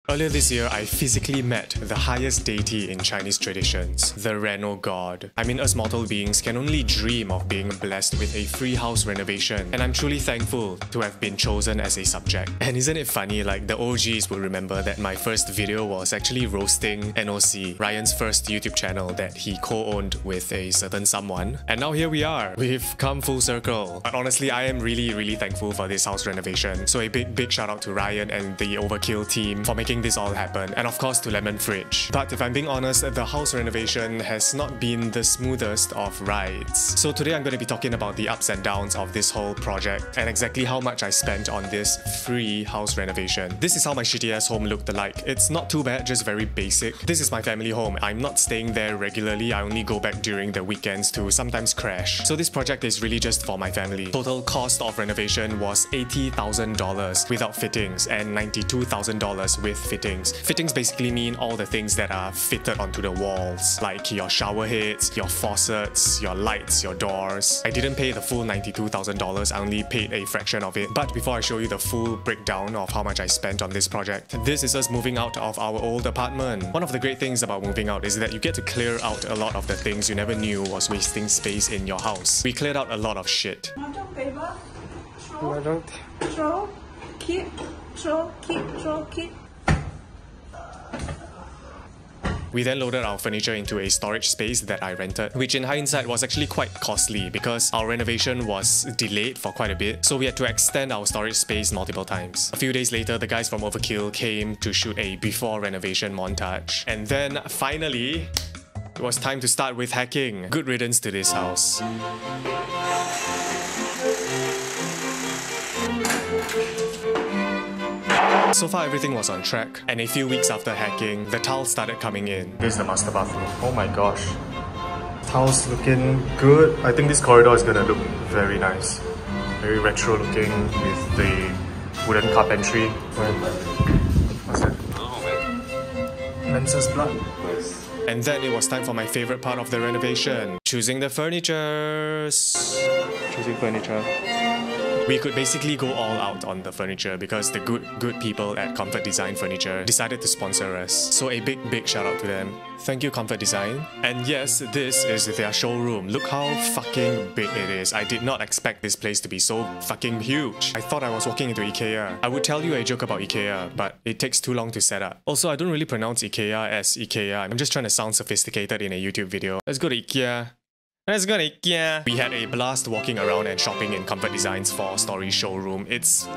Earlier this year, I physically met the highest deity in Chinese traditions, the Reno God. I mean, us mortal beings can only dream of being blessed with a free house renovation, and I'm truly thankful to have been chosen as a subject. And isn't it funny, like the OGs will remember that my first video was actually roasting NOC, Ryan's first YouTube channel that he co-owned with a certain someone. And now here we are, we've come full circle. But honestly, I am really thankful for this house renovation. So a big shout out to Ryan and the Overkill team for making this all happen, and of course to Lemon Fridge. But if I'm being honest, the house renovation has not been the smoothest of rides. So today I'm going to be talking about the ups and downs of this whole project and exactly how much I spent on this free house renovation. This is how my shitty ass home looked like. It's not too bad, just very basic. This is my family home. I'm not staying there regularly. I only go back during the weekends to sometimes crash. So this project is really just for my family. Total cost of renovation was $80,000 without fittings and $92,000 with fittings. Fittings basically mean all the things that are fitted onto the walls, like your shower heads, your faucets, your lights, your doors. I didn't pay the full $92,000, I only paid a fraction of it. But before I show you the full breakdown of how much I spent on this project, this is us moving out of our old apartment. One of the great things about moving out is that you get to clear out a lot of the things you never knew was wasting space in your house. We cleared out a lot of shit. Keep. We then loaded our furniture into a storage space that I rented, which in hindsight was actually quite costly because our renovation was delayed for quite a bit, so we had to extend our storage space multiple times. A few days later, the guys from Overkill came to shoot a before renovation montage. And then finally, it was time to start with hacking. Good riddance to this house. So far everything was on track, and a few weeks after hacking, the tiles started coming in. This is the master bathroom. Oh my gosh. Tiles looking good. I think this corridor is gonna look very nice. Very retro looking with the wooden carpentry. What's that? Menses blood. And then it was time for my favorite part of the renovation. Choosing the furnitures. Choosing furniture. We could basically go all out on the furniture because the good people at Comfort Design Furniture decided to sponsor us. So a big shout out to them. Thank you, Comfort Design. And yes, this is their showroom. Look how fucking big it is. I did not expect this place to be so fucking huge. I thought I was walking into IKEA. I would tell you a joke about IKEA, but it takes too long to set up. Also, I don't really pronounce IKEA as IKEA. I'm just trying to sound sophisticated in a YouTube video. Let's go to IKEA. Let's go to IKEA. We had a blast walking around and shopping in Comfort Design's 4-story showroom. It's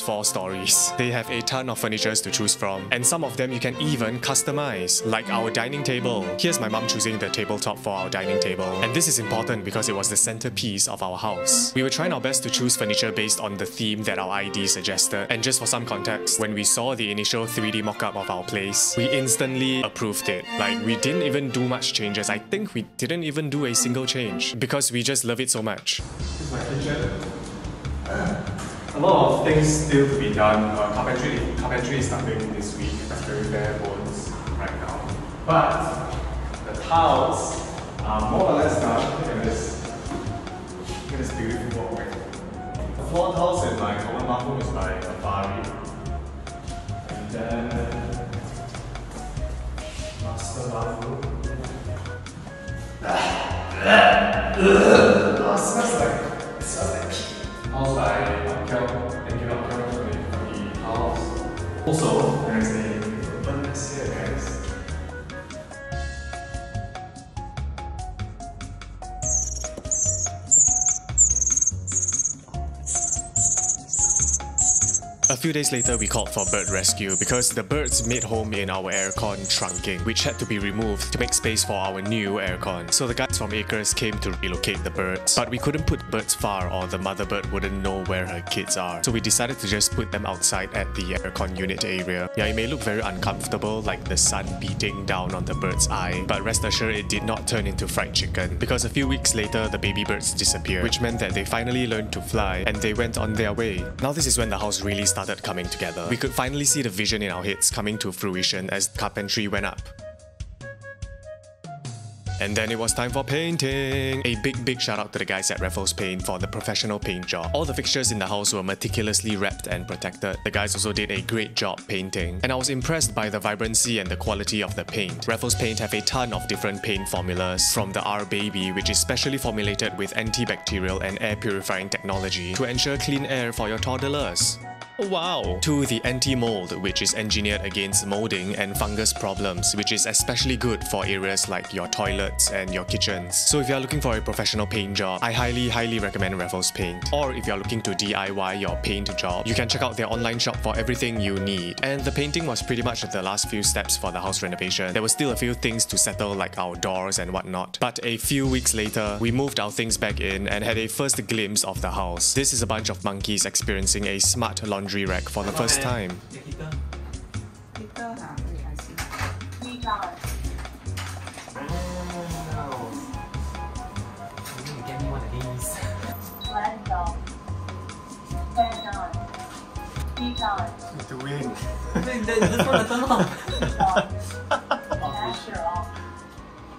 4 stories. They have a ton of furnitures to choose from, and some of them you can even customize, like our dining table. Here's my mum choosing the tabletop for our dining table. And this is important because it was the centerpiece of our house. We were trying our best to choose furniture based on the theme that our ID suggested. And just for some context, when we saw the initial 3D mock-up of our place, we instantly approved it. Like, we didn't even do much changes. I think we didn't even do a single change because we just love it so much. This is my kitchen. A lot of things still to be done. Carpentry is starting this week. That's very bare bones right now. But the tiles are more or less done. Look at this. Look at this beautiful walkway. The floor tiles in my common bathroom is by Afari. And then master bathroom. It smells like pee. House by Upkel. Thank you, Upkel, for the house. Also, there's a openness here, guys. A few days later, we called for bird rescue because the birds made home in our aircon trunking, which had to be removed to make space for our new aircon. So the guys from Acres came to relocate the birds, but we couldn't put birds far or the mother bird wouldn't know where her kids are. So we decided to just put them outside at the aircon unit area. Yeah, it may look very uncomfortable, like the sun beating down on the bird's eye, but rest assured it did not turn into fried chicken because a few weeks later, the baby birds disappeared, which meant that they finally learned to fly and they went on their way. Now this is when the house really started coming together. We could finally see the vision in our heads coming to fruition as carpentry went up. And then it was time for painting. A big shout out to the guys at Raffles Paint for the professional paint job. All the fixtures in the house were meticulously wrapped and protected. The guys also did a great job painting. And I was impressed by the vibrancy and the quality of the paint. Raffles Paint have a ton of different paint formulas, from the R-Baby, which is specially formulated with antibacterial and air purifying technology to ensure clean air for your toddlers. Wow! To the anti-mold, which is engineered against molding and fungus problems, which is especially good for areas like your toilets and your kitchens. So if you're looking for a professional paint job, I highly recommend Raffles Paint. Or if you're looking to DIY your paint job, you can check out their online shop for everything you need. And the painting was pretty much the last few steps for the house renovation. There were still a few things to settle, like our doors and whatnot. But a few weeks later, we moved our things back in and had a first glimpse of the house. This is a bunch of monkeys experiencing a smart laundry rack for the first time.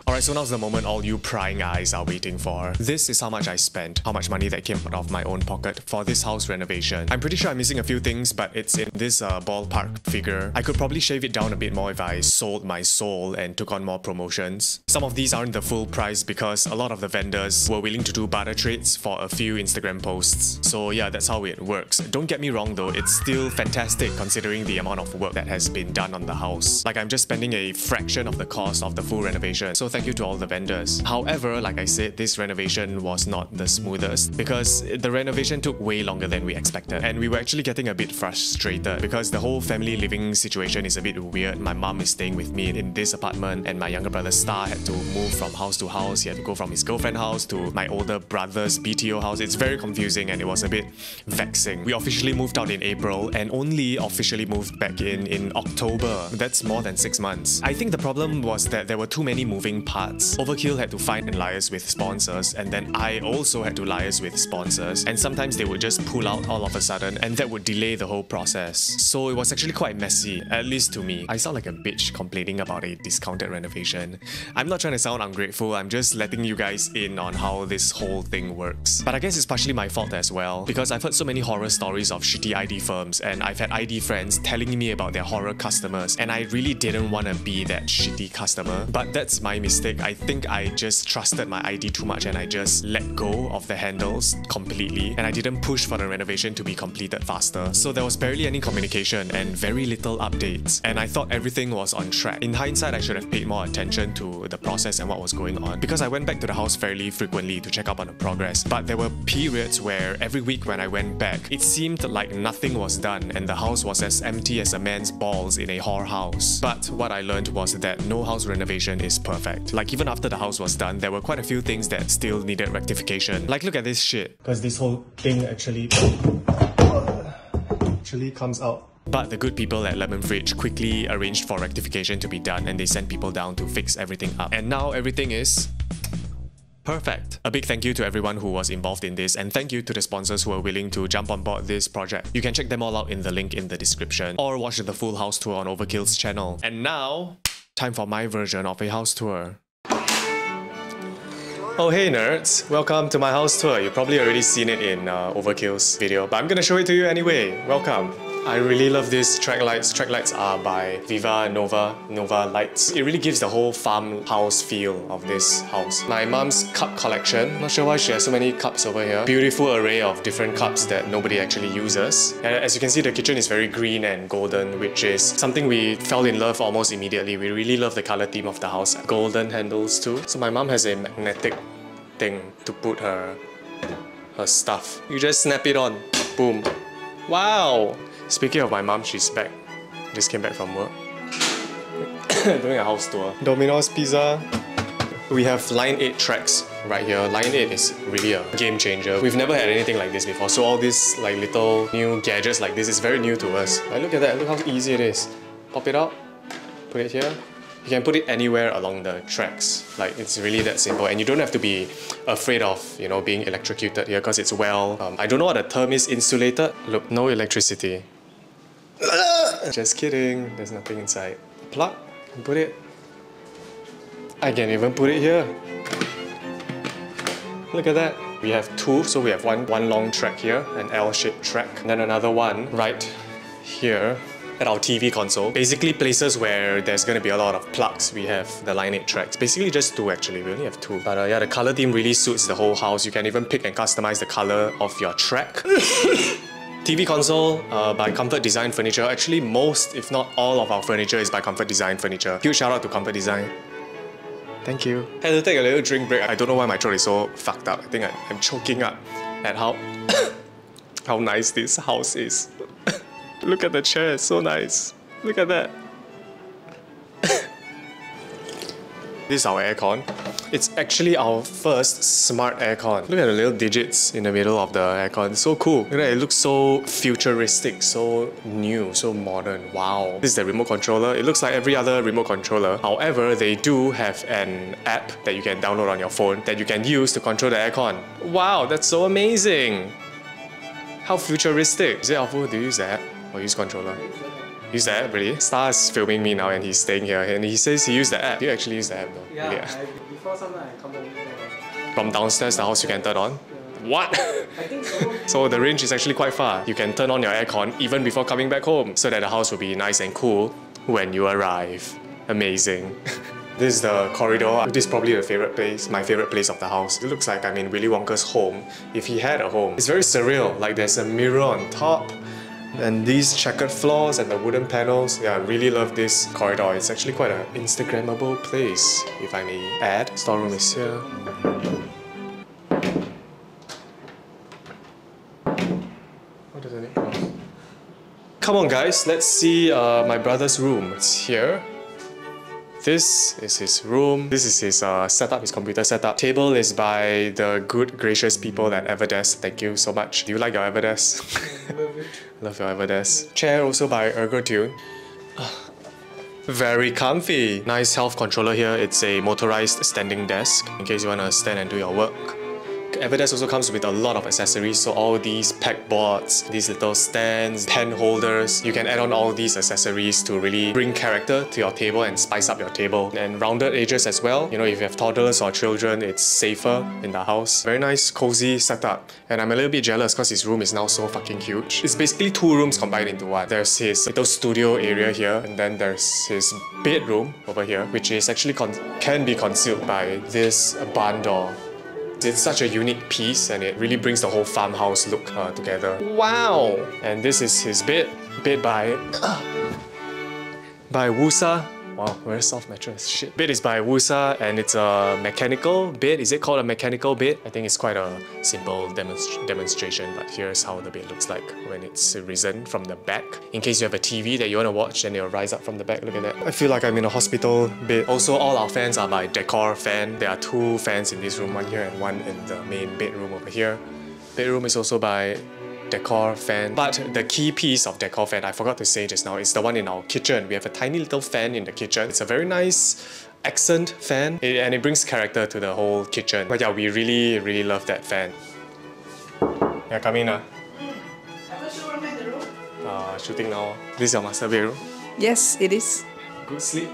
Alright, so now's the moment all you prying eyes are waiting for. This is how much I spent, how much money that came out of my own pocket for this house renovation. I'm pretty sure I'm missing a few things, but it's in this ballpark figure. I could probably shave it down a bit more if I sold my soul and took on more promotions. Some of these aren't the full price because a lot of the vendors were willing to do barter trades for a few Instagram posts. So yeah, that's how it works. Don't get me wrong though, it's still fantastic considering the amount of work that has been done on the house. Like, I'm just spending a fraction of the cost of the full renovation, so thank you to all the vendors. However, like I said, this renovation was not the smoothest because the renovation took way longer than we expected, and we were actually getting a bit frustrated because the whole family living situation is a bit weird. My mom is staying with me in this apartment, and my younger brother Star had to move from house to house. He had to go from his girlfriend's house to my older brother's BTO house. It's very confusing and it was a bit vexing. We officially moved out in April and only officially moved back in October. That's more than 6 months. I think the problem was that there were too many moving parts. Overkill had to find and liaise with sponsors, and then I also had to liaise with sponsors, and sometimes they would just pull out all of a sudden, and that would delay the whole process. So it was actually quite messy, at least to me. I sound like a bitch complaining about a discounted renovation. I'm not trying to sound ungrateful, I'm just letting you guys in on how this whole thing works. But I guess it's partially my fault as well, because I've heard so many horror stories of shitty ID firms, and I've had ID friends telling me about their horror customers, and I really didn't want to be that shitty customer. But that's my mistake. I think I just trusted my ID too much and I just let go of the handles completely, and I didn't push for the renovation to be completed faster. So there was barely any communication and very little updates, and I thought everything was on track. In hindsight, I should have paid more attention to the process and what was going on, because I went back to the house fairly frequently to check up on the progress. But there were periods where every week when I went back, it seemed like nothing was done and the house was as empty as a man's balls in a whorehouse. But what I learned was that no house renovation is perfect. Like, even after the house was done, there were quite a few things that still needed rectification. Like, look at this shit. Because this whole thing actually comes out. But the good people at Lemon Fridge quickly arranged for rectification to be done, and they sent people down to fix everything up. And now everything is perfect. A big thank you to everyone who was involved in this, and thank you to the sponsors who were willing to jump on board this project. You can check them all out in the link in the description, or watch the full house tour on Overkill's channel. And now, time for my version of a house tour. Oh hey nerds, welcome to my house tour. You've probably already seen it in Overkill's video, but I'm gonna show it to you anyway. Welcome. I really love these track lights. Track lights are by Viva Nova Lights. It really gives the whole farmhouse feel of this house. My mom's cup collection. Not sure why she has so many cups over here. Beautiful array of different cups that nobody actually uses. And as you can see, the kitchen is very green and golden, which is something we fell in love almost immediately. We really love the color theme of the house. Golden handles too. So my mom has a magnetic thing to put her stuff. You just snap it on. Boom. Wow! Speaking of my mom, she's back. Just came back from work. Doing a house tour. Domino's Pizza. We have Line 8 tracks right here. Line 8 is really a game changer. We've never had anything like this before, so all these like little new gadgets like this is very new to us. Like, look at that, look how easy it is. Pop it out, put it here. You can put it anywhere along the tracks. Like, it's really that simple, and you don't have to be afraid of, you know, being electrocuted here because it's I don't know what the term is, insulated. Look, no electricity. Just kidding, there's nothing inside. Plug, put it. I can even put it here. Look at that. We have two, so we have one long track here, an L-shaped track, and then another one right here at our TV console. Basically places where there's going to be a lot of plugs. We have the Line 8 tracks. Basically just two actually, we only have two. But yeah, the color theme really suits the whole house. You can even pick and customize the color of your track. TV console by Comfort Design Furniture. Actually most, if not all of our furniture is by Comfort Design Furniture. Huge shout out to Comfort Design. Thank you. Had to take a little drink break. I don't know why my throat is so fucked up. I think I'm choking up at how how nice this house is. Look at the chair, it's so nice. Look at that. This is our aircon. It's actually our first smart aircon. Look at the little digits in the middle of the aircon. It's so cool. Look at that, it looks so futuristic, so new, so modern. Wow. This is the remote controller. It looks like every other remote controller. However, they do have an app that you can download on your phone that you can use to control the aircon. Wow, that's so amazing. How futuristic. Is it helpful to use the app or use controller? Use the app, really? Star is filming me now and he's staying here and he says he used the app. Do you actually use the app though? Yeah, Okay. before sometimes I come home. From downstairs, the house you can turn on? Yeah. What? I think so. So the range is actually quite far. You can turn on your aircon even before coming back home so that the house will be nice and cool when you arrive. Amazing. This is the corridor. This is probably the favorite place, my favorite place of the house. It looks like I'm in Willy Wonka's home, if he had a home. It's very surreal, like there's a mirror on top, and these checkered floors and the wooden panels. Yeah, I really love this corridor. It's actually quite an Instagrammable place, if I may add. Storeroom is here. What does it need? Come on guys, let's see my brother's room. It's here. This is his room. This is his setup, his computer setup. Table is by the good, gracious people at Everdesk. Thank you so much. Do you like your Everdesk? Love it. Love your Everdesk. Chair also by ErgoTune. Very comfy. Nice health controller here. It's a motorized standing desk in case you want to stand and do your work. Everdesk also comes with a lot of accessories, so all these pack boards, these little stands, pen holders. You can add on all these accessories to really bring character to your table and spice up your table. And rounded edges as well. You know, if you have toddlers or children, it's safer in the house. Very nice, cozy setup. And I'm a little bit jealous because his room is now so fucking huge. It's basically two rooms combined into one. There's his little studio area here, and then there's his bedroom over here, which is actually can be concealed by this barn door. It's such a unique piece and it really brings the whole farmhouse look together. Wow! And this is his bed by Wusa. Wow, very soft mattress. Shit. Bed is by Wusa and it's a mechanical bed. Is it called a mechanical bed? I think it's quite a simple demonstration, but here's how the bed looks like when it's risen from the back. In case you have a TV that you want to watch, then it'll rise up from the back. Look at that. I feel like I'm in a hospital bed. Also, all our fans are by Decor Fan. There are two fans in this room, one here and one in the main bedroom over here. Bedroom is also by Decor Fan. But the key piece of Decor Fan, I forgot to say just now, is the one in our kitchen. We have a tiny little fan in the kitchen. It's a very nice accent fan and it brings character to the whole kitchen. But yeah, we really love that fan. Yeah, come in. Shooting now. This is your master bedroom. Yes, it is. Good sleep.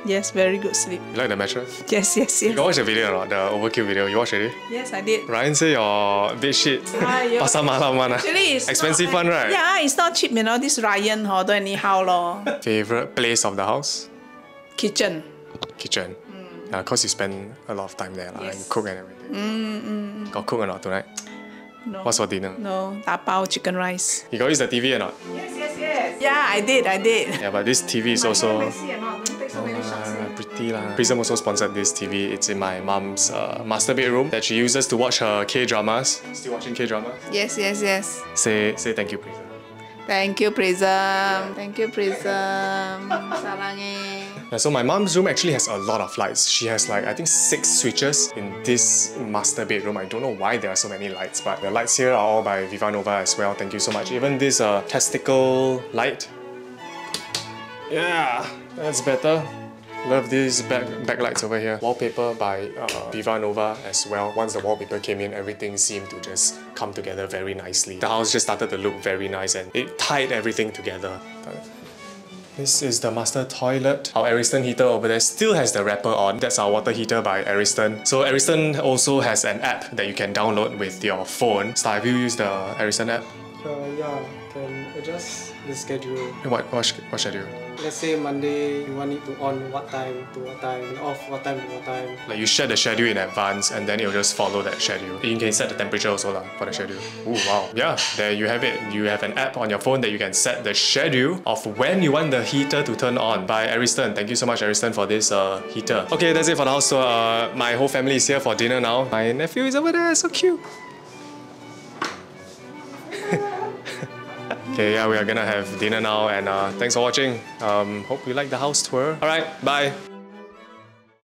Yes, very good sleep. You like the mattress? Yes, yes, You yes. got watch the video or not? The overkill video. You watched already? Yes, I did. Ryan say your bed sheet pasar malam one. Actually, it's Expensive not, one, right? Yeah, it's not cheap, you know. This Ryan, don't anyhow lor. Favorite place of the house? Kitchen. Kitchen. Cause you spend a lot of time there, Yes. you cook and everything. Got cook or not tonight? No. What's for dinner? No, tapao chicken rice. You got use the TV or not? Yes, yes, yes. Yeah, I did. Yeah, but this TV is also Messy or not? Don't take so many shots. pretty lah. Prism also sponsored this TV. It's in my mom's master bedroom that she uses to watch her K-dramas. Still watching K-dramas? Yes, yes, yes. Say thank you, Prism. Thank you, Prism. Thank you, Prism. Sarange. Yeah, so my mom's room actually has a lot of lights. She has like, I think 6 switches in this master bedroom. I don't know why there are so many lights, but the lights here are all by Viva Nova as well. Thank you so much. Even this testicle light. Yeah, that's better. Love these backlights over here. Wallpaper by Viva Nova as well. Once the wallpaper came in, everything seemed to just come together very nicely. The house just started to look very nice and it tied everything together. This is the master toilet. Our Ariston heater over there still has the wrapper on. That's our water heater by Ariston. So Ariston also has an app that you can download with your phone. So have you used the Ariston app? Yeah, can adjust the schedule. What schedule? Let's say Monday, you want it to on what time to what time, and off what time to what time. Like you set the schedule in advance and then it will just follow that schedule. You can set the temperature also for the schedule. Ooh, wow. Yeah, there you have it. You have an app on your phone that you can set the schedule of when you want the heater to turn on by Ariston. Thank you so much, Ariston, for this heater. Okay, that's it for the house tour. My whole family is here for dinner now. My nephew is over there, so cute. Okay, yeah, we are gonna have dinner now and thanks for watching. Hope you like the house tour. Alright, bye!